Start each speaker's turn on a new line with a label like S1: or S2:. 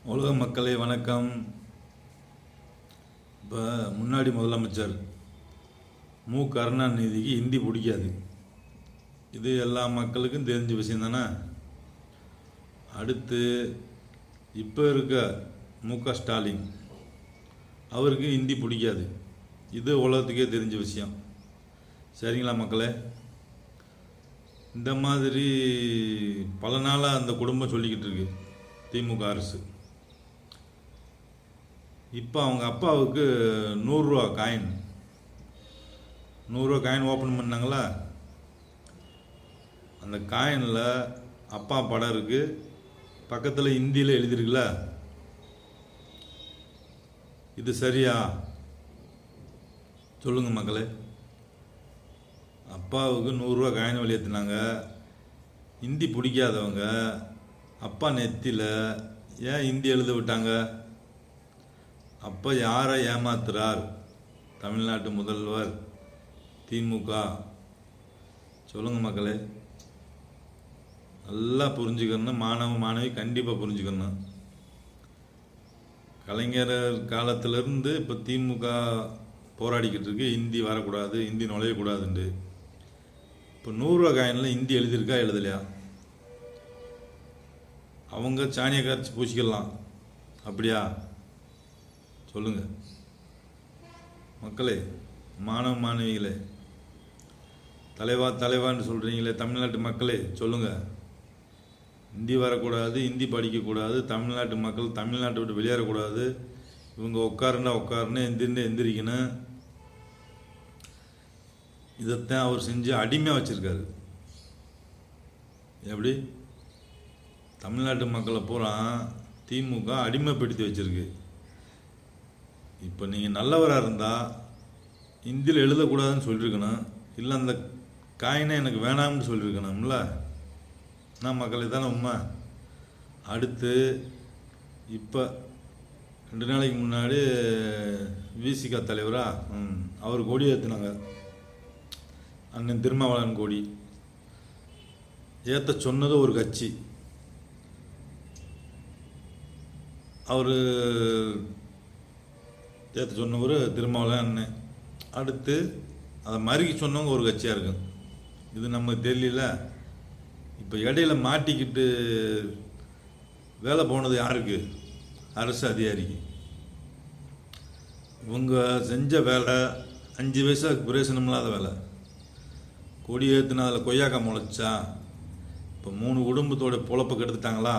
S1: உலக மக்களே வணக்கம். இப்போ முன்னாடி முதலமைச்சர் கருணாநிதிக்கு ஹிந்தி பிடிக்காது. இது எல்லா மக்களுக்கும் தெரிஞ்ச விஷயம் தானே. அடுத்து இப்போ இருக்க ஸ்டாலின் அவருக்கு ஹிந்தி பிடிக்காது. இது உலகத்துக்கே தெரிஞ்ச விஷயம். சரிங்களா மக்களே? இந்த மாதிரி பல நாளாக அந்த குடும்பம் சொல்லிக்கிட்டு இருக்கு திமுக அரசு. இப்போ அவங்க அப்பாவுக்கு 100 ரூபா காயின் ஓப்பன் பண்ணாங்களா? அந்த காயினில் அப்பா படம் இருக்குது, பக்கத்தில் ஹிந்தியில் எழுதியிருக்குல்ல. இது சரியா? சொல்லுங்கள் மக்களே. அப்பாவுக்கு 100 ரூபா காயின் வெளியேற்றினாங்க. ஹிந்தி பிடிக்காதவங்க அப்பா நெத்தியில் ஏன் ஹிந்தி எழுத விட்டாங்க? அப்போ யாரை ஏமாத்துறார் தமிழ்நாட்டு முதல்வர் திமுக? சொல்லுங்கள் மக்களே. நல்லா புரிஞ்சுக்கணும். மாணவி கண்டிப்பாக புரிஞ்சுக்கணும். கலைஞர் காலத்திலேருந்து இப்போ திமுக போராடிக்கிட்டு இருக்கு, ஹிந்தி வரக்கூடாது, ஹிந்தி நுழையக்கூடாதுண்டு. இப்போ 100 ரூபா காயினில் ஹிந்தி எழுதியிருக்கா எழுதலையா? அவங்க சாணியை கரைச்சி பூசிக்கலாம், அப்படியா? சொல்லுங்கள் மக்களே. மாணவிகளே, தலைவான்னு சொல்கிறீங்களே தமிழ்நாட்டு மக்களே, சொல்லுங்கள். ஹிந்தி வரக்கூடாது, ஹிந்தி படிக்கக்கூடாது, தமிழ்நாட்டு மக்கள் தமிழ்நாட்டை விட்டு வெளியேறக்கூடாது, இவங்க உட்காருன்னு எந்திரிக்கணும். இதைத்தான் அவர் செஞ்சு அடிமையாக வச்சுருக்காரு. எப்படி? தமிழ்நாட்டு மக்களை பூரா திமுக அடிமைப்படுத்தி வச்சுருக்கு. இப்போ நீங்கள் நல்லவராக இருந்தால் ஹிந்தியில் எழுதக்கூடாதுன்னு சொல்லியிருக்கணும், இல்லை அந்த காயினை எனக்கு வேணாம்னு சொல்லியிருக்கணும்ல. நான் மக்களே தானே உண்மை. அடுத்து இப்போ 2 நாளைக்கு முன்னாடி விசிகா தலைவராக அவர் கொடி ஏற்றினாங்க. அண்ணன் திருமாவளவன் கொடி ஏற்ற சொன்னது ஒரு கட்சி. அவர் ஏற்ற சொன்னவர் திருமாவளவன் அண்ணன். அடுத்து அதை மறுக்கி சொன்னவங்க ஒரு கட்சியாக இருக்கும். இது நமக்கு தெரியல. இப்போ இடையில மாட்டிக்கிட்டு வேலை போனது யாருக்கு? அரசு அதிகாரிக்கு. இவங்க செஞ்ச வேலை 5 வயசாக பிரயோசனம் இல்லாத வேலை. கொடி ஏற்றுனா அதில் கொய்யாக்காய் முளைச்சா? இப்போ 3 குடும்பத்தோட பொழப்பை கெடுத்துட்டாங்களா?